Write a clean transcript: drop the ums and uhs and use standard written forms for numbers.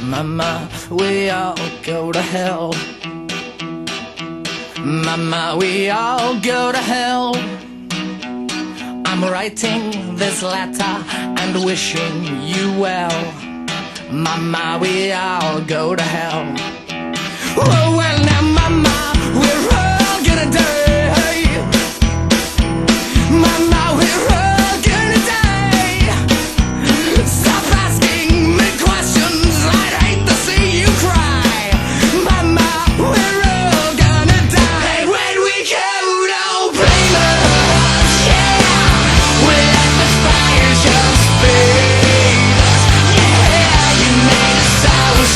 Mama, we all go to hell. Mama, we all go to hell. I'm writing this letter and wishing you well. Mama, we all go to hell. Oh, well, now, Mama.